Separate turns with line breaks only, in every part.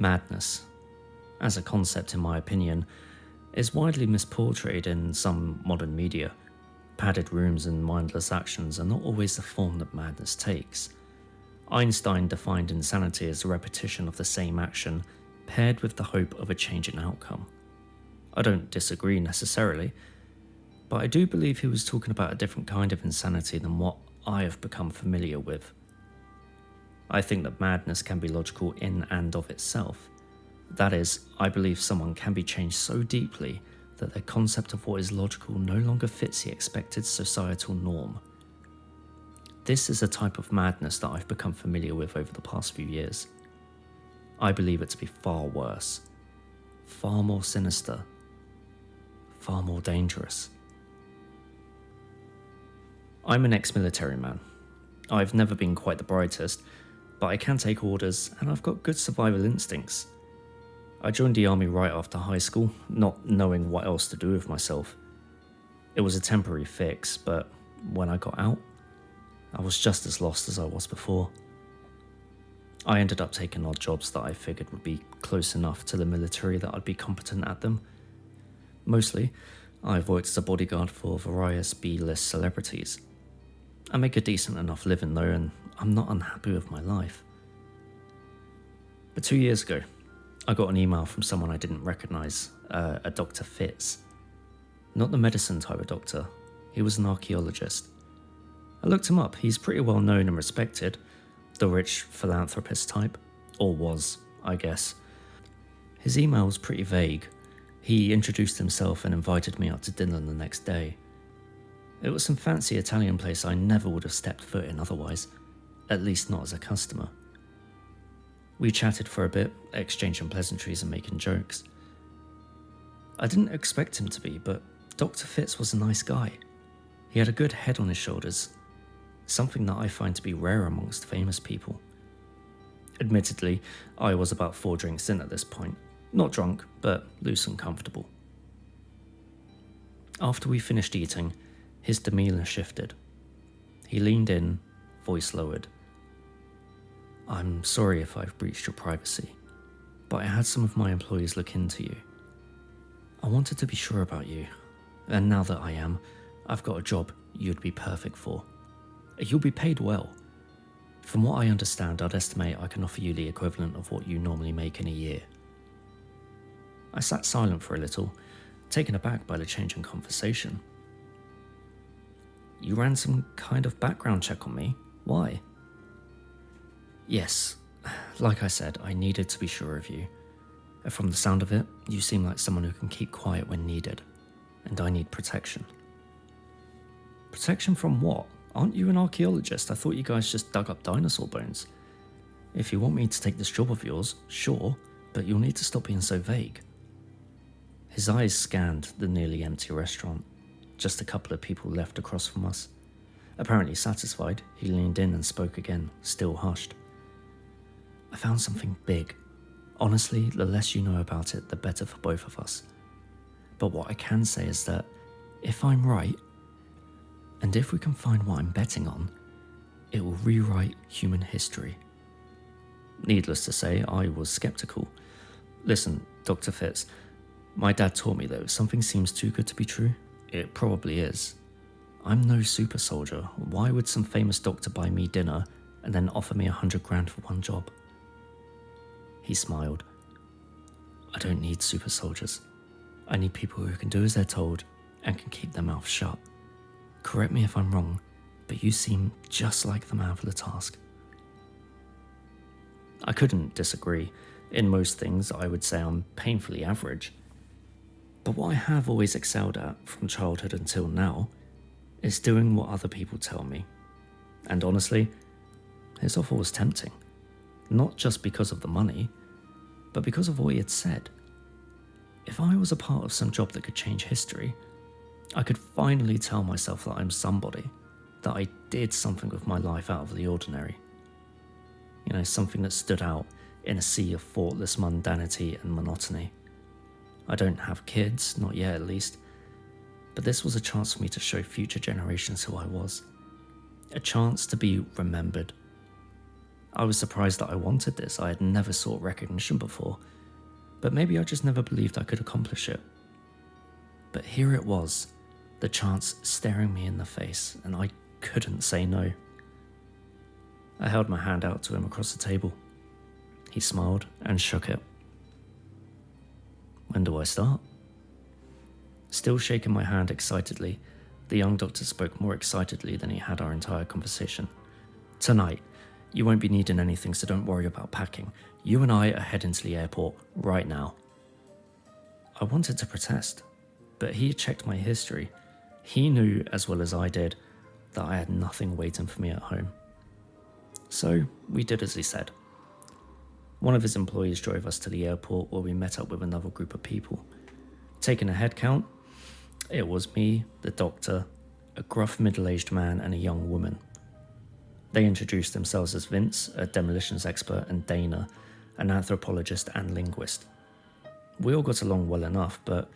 Madness, as a concept in my opinion, is widely misportrayed in some modern media. Padded rooms and mindless actions are not always the form that madness takes. Einstein defined insanity as the repetition of the same action paired with the hope of a change in outcome. I don't disagree necessarily, but I do believe he was talking about a different kind of insanity than what I have become familiar with. I think that madness can be logical in and of itself. That is, I believe someone can be changed so deeply that their concept of what is logical no longer fits the expected societal norm. This is a type of madness that I've become familiar with over the past few years. I believe it to be far worse, far more sinister, far more dangerous. I'm an ex-military man. I've never been quite the brightest, but I can take orders and I've got good survival instincts. I joined the army right after high school, not knowing what else to do with myself. It was a temporary fix, but when I got out, I was just as lost as I was before. I ended up taking odd jobs that I figured would be close enough to the military that I'd be competent at them. Mostly, I've worked as a bodyguard for various B-list celebrities. I make a decent enough living though, and I'm not unhappy with my life. But 2 years ago, I got an email from someone I didn't recognise, a Dr. Fitz. Not the medicine type of doctor, he was an archaeologist. I looked him up, he's pretty well known and respected, the rich philanthropist type, or was, I guess. His email was pretty vague. He introduced himself and invited me out to dinner the next day. It was some fancy Italian place I never would have stepped foot in otherwise, at least not as a customer. We chatted for a bit, exchanging pleasantries and making jokes. I didn't expect him to be, but Dr. Fitz was a nice guy. He had a good head on his shoulders, something that I find to be rare amongst famous people. Admittedly, I was about 4 drinks in at this point, not drunk, but loose and comfortable. After we finished eating, his demeanour shifted. He leaned in, voice lowered. "I'm sorry if I've breached your privacy, but I had some of my employees look into you. I wanted to be sure about you, and now that I am, I've got a job you'd be perfect for. You'll be paid well. From what I understand, I'd estimate I can offer you the equivalent of what you normally make in a year." I sat silent for a little, taken aback by the change in conversation. "You ran some kind of background check on me? Why?" "Yes, like I said, I needed to be sure of you. From the sound of it, you seem like someone who can keep quiet when needed, and I need protection." "Protection from what? Aren't you an archaeologist? I thought you guys just dug up dinosaur bones. If you want me to take this job of yours, sure, but you'll need to stop being so vague." His eyes scanned the nearly empty restaurant. Just a couple of people left across from us. Apparently satisfied, he leaned in and spoke again, still hushed. "I found something big. Honestly, the less you know about it, the better for both of us. But what I can say is that if I'm right, and if we can find what I'm betting on, it will rewrite human history." Needless to say, I was skeptical. "Listen, Dr. Fitz, my dad taught me that if something seems too good to be true, it probably is. I'm no super soldier. Why would some famous doctor buy me dinner and then offer me 100 grand for one job?" He smiled. "I don't need super soldiers. I need people who can do as they're told and can keep their mouths shut. Correct me if I'm wrong, but you seem just like the man for the task." I couldn't disagree. In most things, I would say I'm painfully average. But what I have always excelled at, from childhood until now, is doing what other people tell me. And honestly, his offer was tempting. Not just because of the money, but because of what he had said. If I was a part of some job that could change history, I could finally tell myself that I'm somebody, that I did something with my life out of the ordinary. You know, something that stood out in a sea of thoughtless mundanity and monotony. I don't have kids, not yet at least, but this was a chance for me to show future generations who I was. A chance to be remembered. I was surprised that I wanted this. I had never sought recognition before, but maybe I just never believed I could accomplish it. But here it was, the chance staring me in the face, and I couldn't say no. I held my hand out to him across the table. He smiled and shook it. When do I start? Still shaking my hand excitedly, the young doctor spoke more excitedly than he had our entire conversation. Tonight, you won't be needing anything, so don't worry about packing. You and I are heading to the airport right now. I wanted to protest, but he had checked my history. He knew as well as I did that I had nothing waiting for me at home. So we did as he said. One of his employees drove us to the airport where we met up with another group of people. Taking a head count, it was me, the doctor, a gruff middle-aged man and a young woman. They introduced themselves as Vince, a demolitions expert, and Dana, an anthropologist and linguist. We all got along well enough, but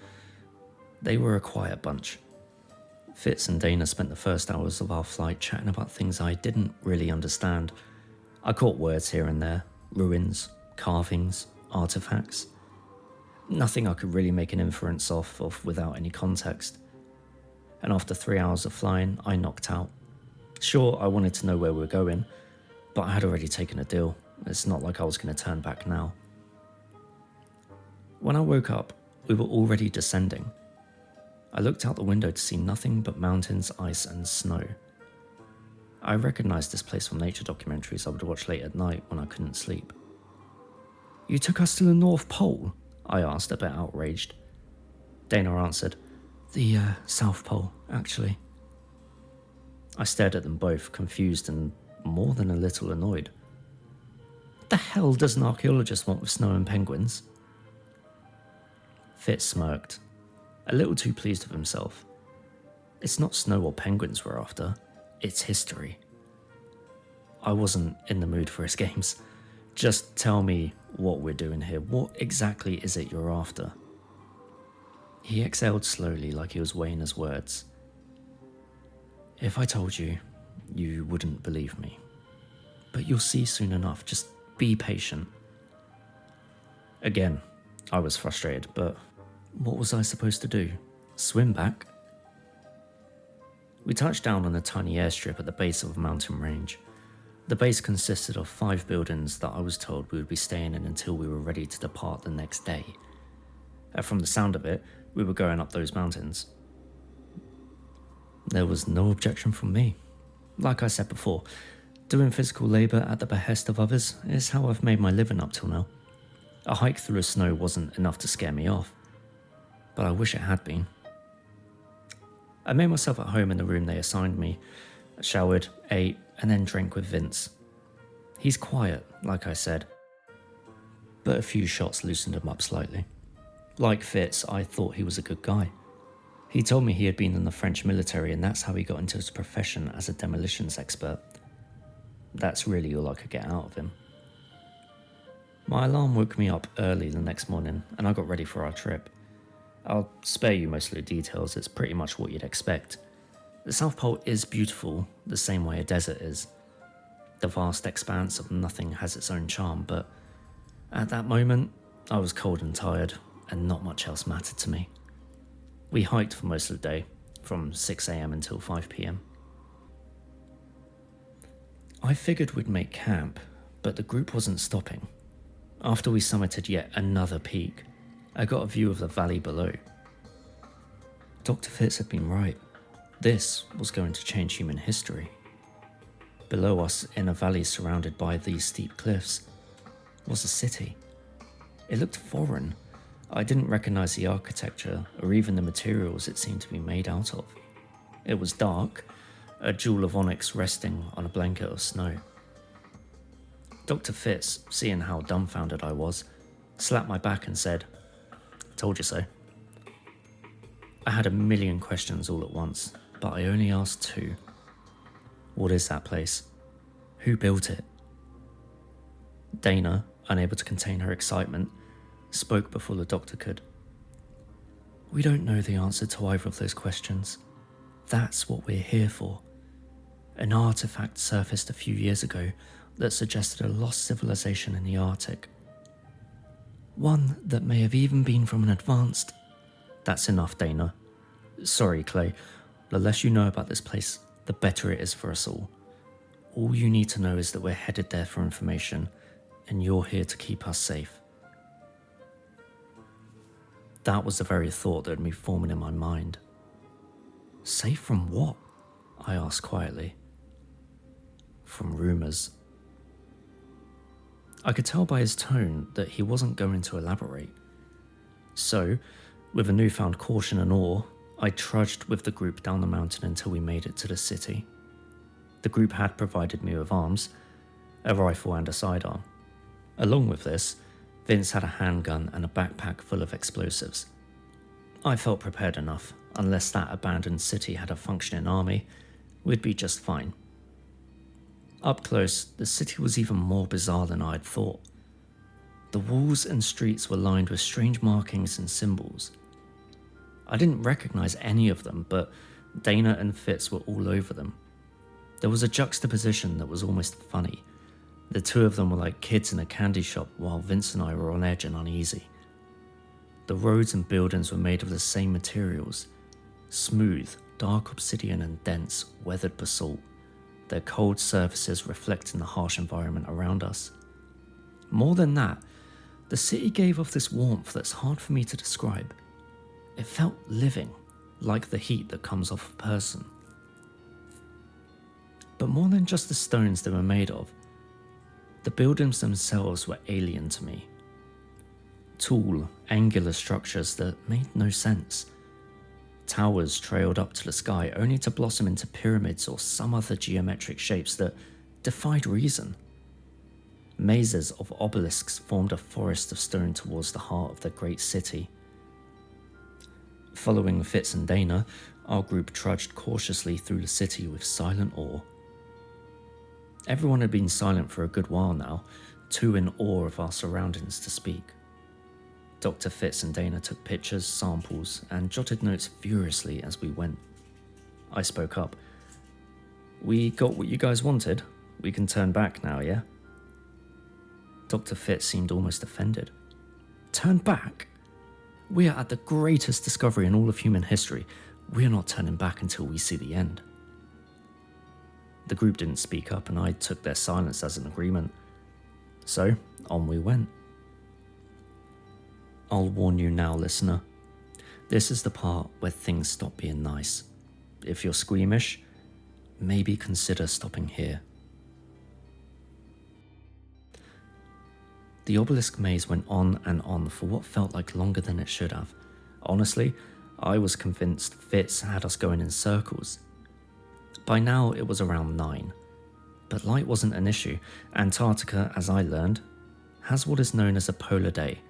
they were a quiet bunch. Fitz and Dana spent the first hours of our flight chatting about things I didn't really understand. I caught words here and there, ruins, carvings, artifacts. Nothing I could really make an inference off of without any context. And after 3 hours of flying, I knocked out. Sure, I wanted to know where we were going, but I had already taken a deal. It's not like I was going to turn back now. When I woke up, we were already descending. I looked out the window to see nothing but mountains, ice, and snow. I recognised this place from nature documentaries I would watch late at night when I couldn't sleep. "You took us to the North Pole?" I asked, a bit outraged. Dana answered, "The South Pole, actually." I stared at them both, confused and more than a little annoyed. What the hell does an archaeologist want with snow and penguins? Fitz smirked, a little too pleased with himself. It's not snow or penguins we're after, it's history. I wasn't in the mood for his games. Just tell me what we're doing here. What exactly is it you're after? He exhaled slowly, like he was weighing his words. If I told you, you wouldn't believe me. But you'll see soon enough. Just be patient. Again, I was frustrated, but what was I supposed to do? Swim back? We touched down on a tiny airstrip at the base of a mountain range. The base consisted of 5 buildings that I was told we would be staying in until we were ready to depart the next day. From the sound of it, we were going up those mountains. There was no objection from me. Like I said before, doing physical labour at the behest of others is how I've made my living up till now. A hike through the snow wasn't enough to scare me off, but I wish it had been. I made myself at home in the room they assigned me, showered, ate, and then drank with Vince. He's quiet, like I said, but a few shots loosened him up slightly. Like Fitz, I thought he was a good guy. He told me he had been in the French military and that's how he got into his profession as a demolitions expert. That's really all I could get out of him. My alarm woke me up early the next morning and I got ready for our trip. I'll spare you most of the details, it's pretty much what you'd expect. The South Pole is beautiful, the same way a desert is. The vast expanse of nothing has its own charm, but at that moment, I was cold and tired, and not much else mattered to me. We hiked for most of the day, from 6 AM until 5 PM. I figured we'd make camp, but the group wasn't stopping. After we summited yet another peak, I got a view of the valley below. Dr. Fitz had been right. This was going to change human history. Below us, in a valley surrounded by these steep cliffs, was a city. It looked foreign. I didn't recognize the architecture or even the materials it seemed to be made out of. It was dark, a jewel of onyx resting on a blanket of snow. Dr. Fitz, seeing how dumbfounded I was, slapped my back and said, "Told you so." I had a million questions all at once, but I only asked 2. What is that place? Who built it? Dana, unable to contain her excitement, spoke before the doctor could. We don't know the answer to either of those questions. That's what we're here for. An artifact surfaced a few years ago, that suggested a lost civilization in the Arctic. One that may have even been from an advanced... That's enough, Dana. Sorry, Clay. The less you know about this place, the better it is for us all. All you need to know is that we're headed there for information, and you're here to keep us safe. That was the very thought that had been forming in my mind. Safe from what? I asked quietly. From rumours. I could tell by his tone that he wasn't going to elaborate. So, with a newfound caution and awe, I trudged with the group down the mountain until we made it to the city. The group had provided me with arms, a rifle and a sidearm. Along with this, Vince had a handgun and a backpack full of explosives. I felt prepared enough. Unless that abandoned city had a functioning army, we'd be just fine. Up close, the city was even more bizarre than I had thought. The walls and streets were lined with strange markings and symbols. I didn't recognize any of them, but Dana and Fitz were all over them. There was a juxtaposition that was almost funny. The two of them were like kids in a candy shop, while Vince and I were on edge and uneasy. The roads and buildings were made of the same materials. Smooth, dark obsidian and dense, weathered basalt, their cold surfaces reflecting the harsh environment around us. More than that, the city gave off this warmth that's hard for me to describe. It felt living, like the heat that comes off a person. But more than just the stones they were made of, the buildings themselves were alien to me. Tall, angular structures that made no sense. Towers trailed up to the sky only to blossom into pyramids or some other geometric shapes that defied reason. Mazes of obelisks formed a forest of stone towards the heart of the great city. Following Fitz and Dana, our group trudged cautiously through the city with silent awe. Everyone had been silent for a good while now, too in awe of our surroundings to speak. Dr. Fitz and Dana took pictures, samples, and jotted notes furiously as we went. I spoke up. We got what you guys wanted. We can turn back now, yeah? Dr. Fitz seemed almost offended. Turn back? We are at the greatest discovery in all of human history. We are not turning back until we see the end. The group didn't speak up, and I took their silence as an agreement. So, on we went. I'll warn you now, listener. This is the part where things stop being nice. If you're squeamish, maybe consider stopping here. The obelisk maze went on and on for what felt like longer than it should have. Honestly, I was convinced Fitz had us going in circles. By now it was around 9, but light wasn't an issue. Antarctica, as I learned, has what is known as a polar day,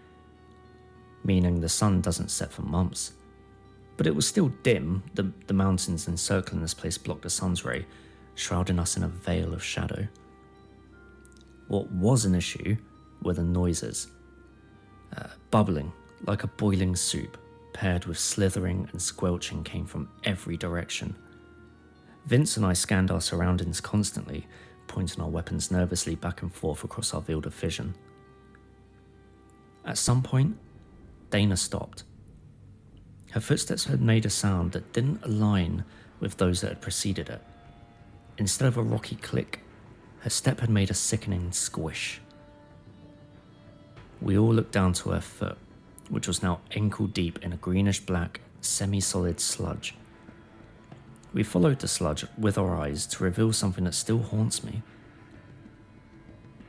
meaning the sun doesn't set for months. But it was still dim. The mountains encircling this place blocked the sun's ray, shrouding us in a veil of shadow. What was an issue were the noises. Bubbling, like a boiling soup, paired with slithering and squelching came from every direction. Vince and I scanned our surroundings constantly, pointing our weapons nervously back and forth across our field of vision. At some point, Dana stopped. Her footsteps had made a sound that didn't align with those that had preceded it. Instead of a rocky click, her step had made a sickening squish. We all looked down to her foot, which was now ankle deep in a greenish-black, semi-solid sludge. We followed the sludge with our eyes to reveal something that still haunts me.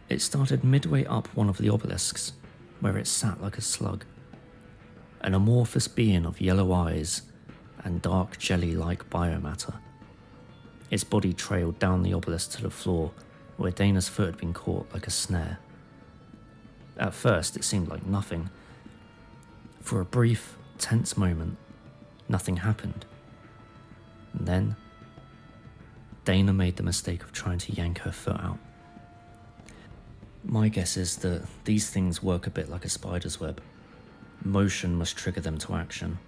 It started midway up one of the obelisks, where it sat like a slug. An amorphous being of yellow eyes and dark jelly-like biomatter. Its body trailed down the obelisk to the floor, where Dana's foot had been caught like a snare. At first, it seemed like nothing. For a brief, tense moment, nothing happened. And then, Dana made the mistake of trying to yank her foot out. My guess is that these things work a bit like a spider's web. Motion must trigger them to action,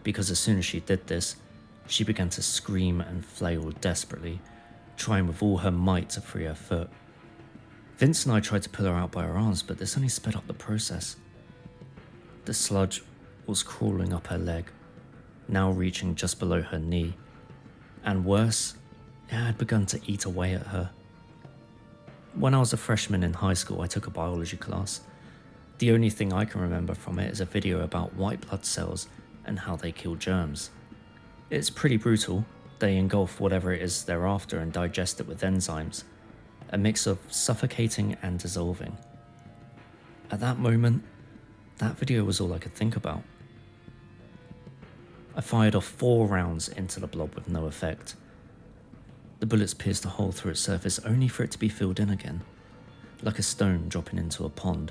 because as soon as she did this, she began to scream and flail desperately, trying with all her might to free her foot. Vince and I tried to pull her out by her arms, but this only sped up the process. The sludge was crawling up her leg, now reaching just below her knee, and worse, it had begun to eat away at her. When I was a freshman in high school, I took a biology class. The only thing I can remember from it is a video about white blood cells and how they kill germs. It's pretty brutal. They engulf whatever it is they're after and digest it with enzymes, a mix of suffocating and dissolving. At that moment, that video was all I could think about. I fired off 4 rounds into the blob with no effect. The bullets pierced a hole through its surface only for it to be filled in again, like a stone dropping into a pond.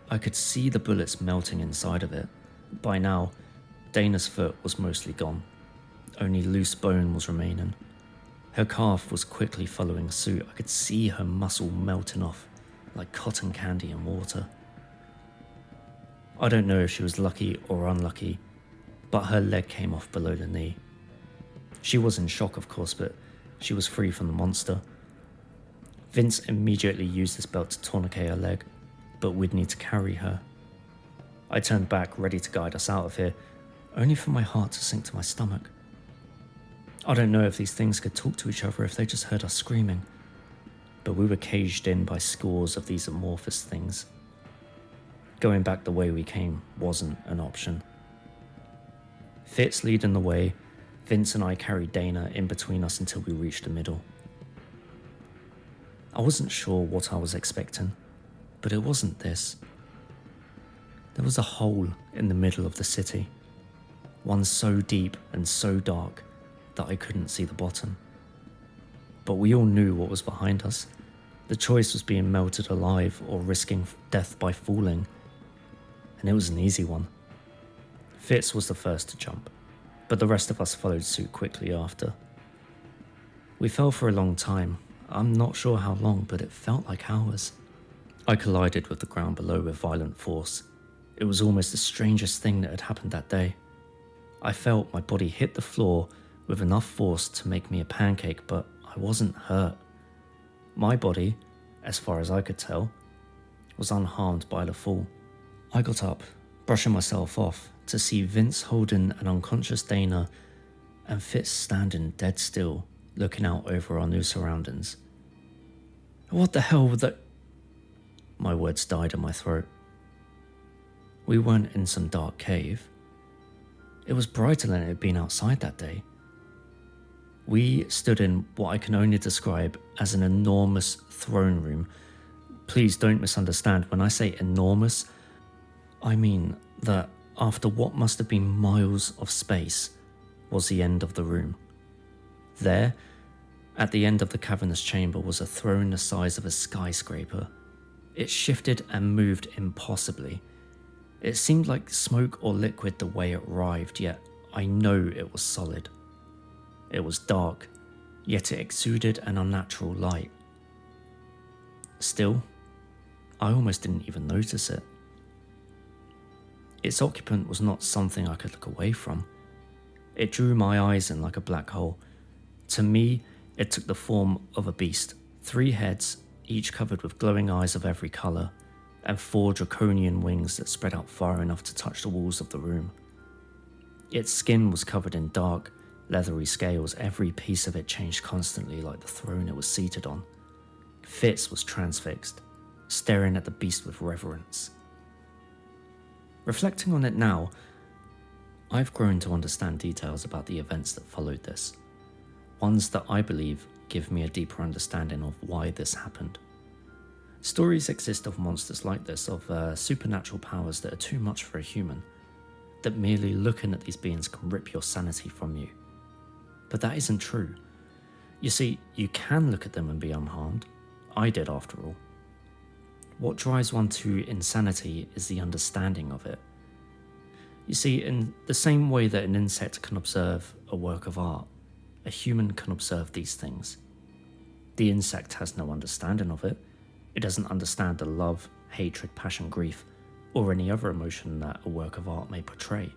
I could see the bullets melting inside of it. By now, Dana's foot was mostly gone. Only loose bone was remaining. Her calf was quickly following suit. I could see her muscle melting off like cotton candy in water. I don't know if she was lucky or unlucky, but her leg came off below the knee. She was in shock, of course, but she was free from the monster. Vince immediately used his belt to tourniquet her leg, but we'd need to carry her. I turned back, ready to guide us out of here, only for my heart to sink to my stomach. I don't know if these things could talk to each other if they just heard us screaming, but we were caged in by scores of these amorphous things. Going back the way we came wasn't an option. Fitz leading the way, Vince and I carried Dana in between us until we reached the middle. I wasn't sure what I was expecting, but it wasn't this. There was a hole in the middle of the city, one so deep and so dark that I couldn't see the bottom. But we all knew what was behind us. The choice was being melted alive or risking death by falling, and it was an easy one. Fitz was the first to jump, but the rest of us followed suit quickly after. We fell for a long time. I'm not sure how long, but it felt like hours. I collided with the ground below with violent force. It was almost the strangest thing that had happened that day. I felt my body hit the floor with enough force to make me a pancake, but I wasn't hurt. My body, as far as I could tell, was unharmed by the fall. I got up, brushing myself off, to see Vince holding an unconscious Dana and Fitz standing dead still, looking out over our new surroundings. What the hell was that? My words died in my throat. We weren't in some dark cave. It was brighter than it had been outside that day. We stood in what I can only describe as an enormous throne room. Please don't misunderstand. When I say enormous, I mean that after what must have been miles of space was the end of the room. There, at the end of the cavernous chamber, was a throne the size of a skyscraper. It shifted and moved impossibly. It seemed like smoke or liquid the way it writhed, yet I know it was solid. It was dark, yet it exuded an unnatural light. Still, I almost didn't even notice it. Its occupant was not something I could look away from. It drew my eyes in like a black hole. To me, it took the form of a beast, 3 heads, each covered with glowing eyes of every colour, and 4 draconian wings that spread out far enough to touch the walls of the room. Its skin was covered in dark, leathery scales. Every piece of it changed constantly like the throne it was seated on. Fitz was transfixed, staring at the beast with reverence. Reflecting on it now, I've grown to understand details about the events that followed this, ones that I believe give me a deeper understanding of why this happened. Stories exist of monsters like this, of supernatural powers that are too much for a human, that merely looking at these beings can rip your sanity from you. But that isn't true. You see, you can look at them and be unharmed. I did, after all. What drives one to insanity is the understanding of it. You see, in the same way that an insect can observe a work of art, a human can observe these things. The insect has no understanding of it. It doesn't understand the love, hatred, passion, grief, or any other emotion that a work of art may portray.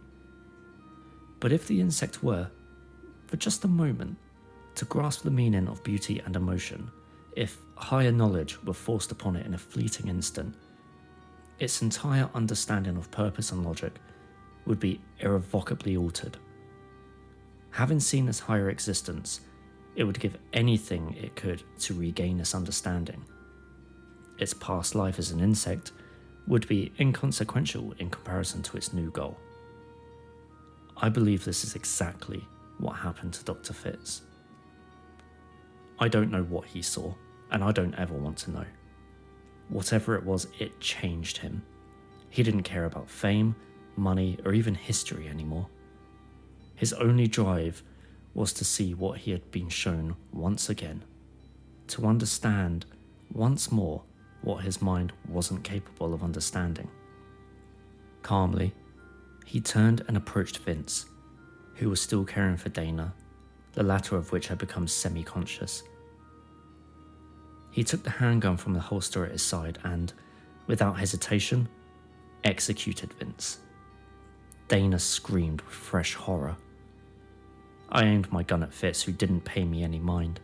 But if the insect were, for just a moment, to grasp the meaning of beauty and emotion, if higher knowledge were forced upon it in a fleeting instant, its entire understanding of purpose and logic would be irrevocably altered. Having seen this higher existence, it would give anything it could to regain this understanding. Its past life as an insect would be inconsequential in comparison to its new goal. I believe this is exactly what happened to Dr. Fitz. I don't know what he saw, and I don't ever want to know. Whatever it was, it changed him. He didn't care about fame, money, or even history anymore. His only drive was to see what he had been shown once again, to understand once more what his mind wasn't capable of understanding. Calmly, he turned and approached Vince, who was still caring for Dana, the latter of which had become semi-conscious. He took the handgun from the holster at his side and, without hesitation, executed Vince. Dana screamed with fresh horror. I aimed my gun at Fitz, who didn't pay me any mind.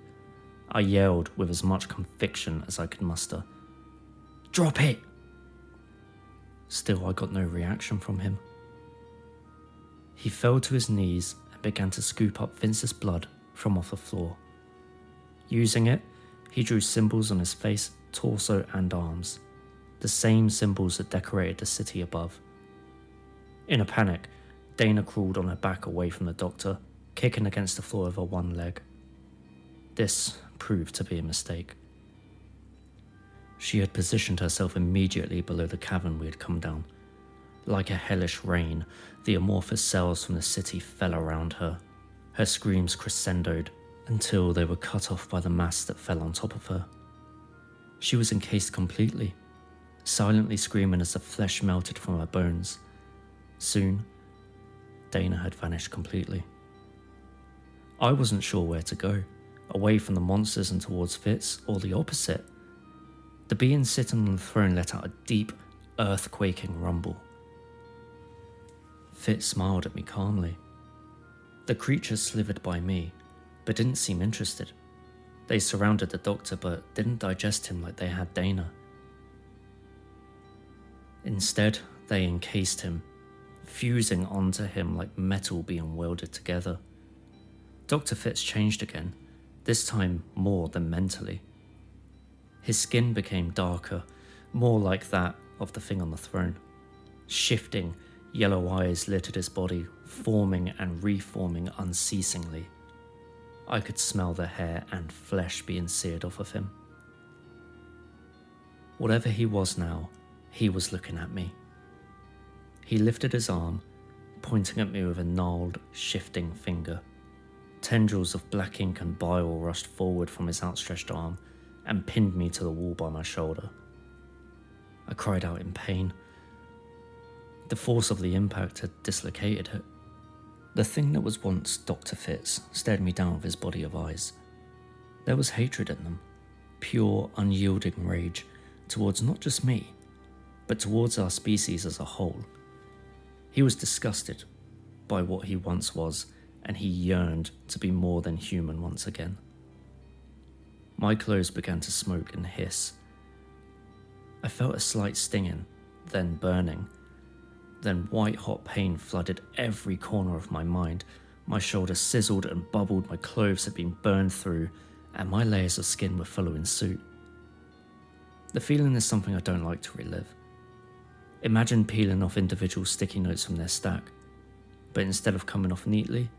I yelled with as much conviction as I could muster, "Drop it!" Still, I got no reaction from him. He fell to his knees and began to scoop up Vince's blood from off the floor. Using it, he drew symbols on his face, torso, and arms, the same symbols that decorated the city above. In a panic, Dana crawled on her back away from the doctor, kicking against the floor with her one leg. This proved to be a mistake. She had positioned herself immediately below the cavern we had come down. Like a hellish rain, the amorphous cells from the city fell around her. Her screams crescendoed until they were cut off by the mass that fell on top of her. She was encased completely, silently screaming as the flesh melted from her bones. Soon, Dana had vanished completely. I wasn't sure where to go, away from the monsters and towards Fitz, or the opposite. The being sitting on the throne let out a deep, earth-quaking rumble. Fitz smiled at me calmly. The creatures slithered by me, but didn't seem interested. They surrounded the doctor, but didn't digest him like they had Dana. Instead, they encased him, fusing onto him like metal being welded together. Dr. Fitz changed again, this time more than mentally. His skin became darker, more like that of the thing on the throne. Shifting, yellow eyes littered his body, forming and reforming unceasingly. I could smell the hair and flesh being seared off of him. Whatever he was now, he was looking at me. He lifted his arm, pointing at me with a gnarled, shifting finger. Tendrils of black ink and bile rushed forward from his outstretched arm and pinned me to the wall by my shoulder. I cried out in pain. The force of the impact had dislocated it. The thing that was once Dr. Fitz stared me down with his body of eyes. There was hatred in them, pure, unyielding rage towards not just me, but towards our species as a whole. He was disgusted by what he once was, and he yearned to be more than human once again. My clothes began to smoke and hiss. I felt a slight stinging, then burning. Then white-hot pain flooded every corner of my mind. My shoulders sizzled and bubbled, my clothes had been burned through, and my layers of skin were following suit. The feeling is something I don't like to relive. Imagine peeling off individual sticky notes from their stack, but instead of coming off neatly,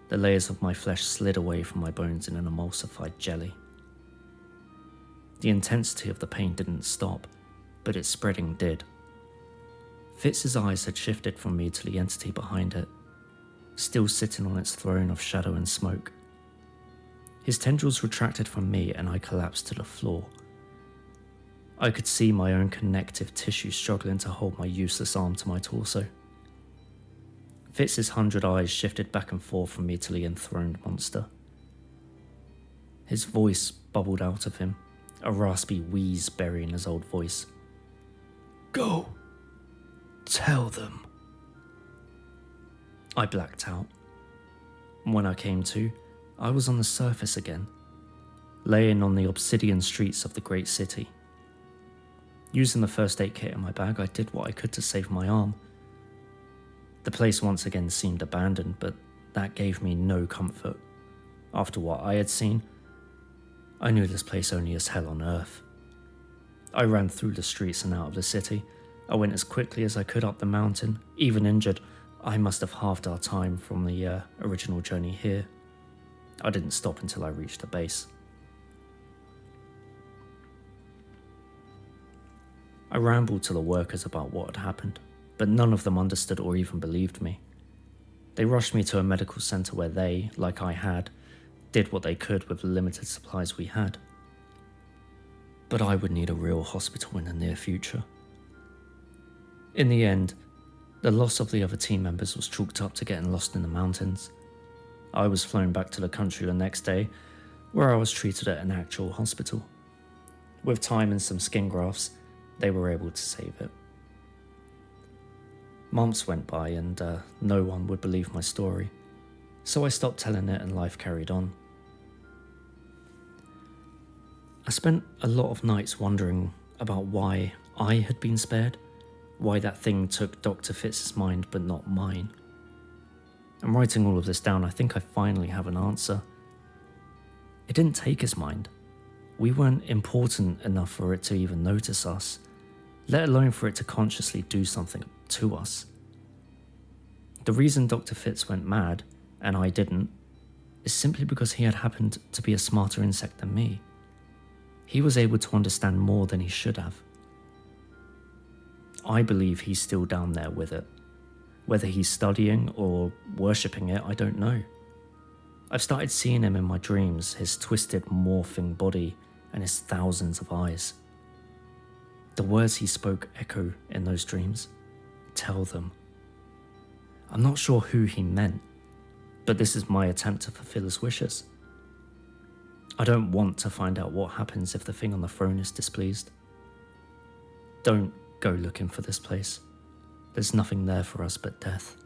the layers of my flesh slid away from my bones in an emulsified jelly. The intensity of the pain didn't stop, but its spreading did. Fitz's eyes had shifted from me to the entity behind it, still sitting on its throne of shadow and smoke. His tendrils retracted from me and I collapsed to the floor. I could see my own connective tissue struggling to hold my useless arm to my torso. Fitz's 100 eyes shifted back and forth from me to the enthroned monster. His voice bubbled out of him, a raspy wheeze burying his old voice. "Go. Tell them." I blacked out. When I came to, I was on the surface again. laying on the obsidian streets of the great city. Using the first aid kit in my bag, I did what I could to save my arm. The place once again seemed abandoned, but that gave me no comfort. After what I had seen, I knew this place only as hell on earth. I ran through the streets and out of the city. I went as quickly as I could up the mountain. Even injured, I must have halved our time from the original journey here. I didn't stop until I reached the base. I rambled to the workers about what had happened, but none of them understood or even believed me. They rushed me to a medical centre where they, like I had, did what they could with the limited supplies we had. But I would need a real hospital in the near future. In the end, the loss of the other team members was chalked up to getting lost in the mountains. I was flown back to the country the next day, where I was treated at an actual hospital. With time and some skin grafts, they were able to save it. Months went by and no one would believe my story, so I stopped telling it and life carried on. I spent a lot of nights wondering about why I had been spared, why that thing took Dr. Fitz's mind but not mine. And writing all of this down, I think I finally have an answer. It didn't take his mind. We weren't important enough for it to even notice us, let alone for it to consciously do something to us. The reason Dr. Fitz went mad, and I didn't, is simply because he had happened to be a smarter insect than me. He was able to understand more than he should have. I believe he's still down there with it. Whether he's studying or worshipping it, I don't know. I've started seeing him in my dreams, his twisted, morphing body and his thousands of eyes. The words he spoke echo in those dreams. Tell them. I'm not sure who he meant, but this is my attempt to fulfill his wishes. I don't want to find out what happens if the thing on the throne is displeased. Don't go looking for this place. There's nothing there for us but death.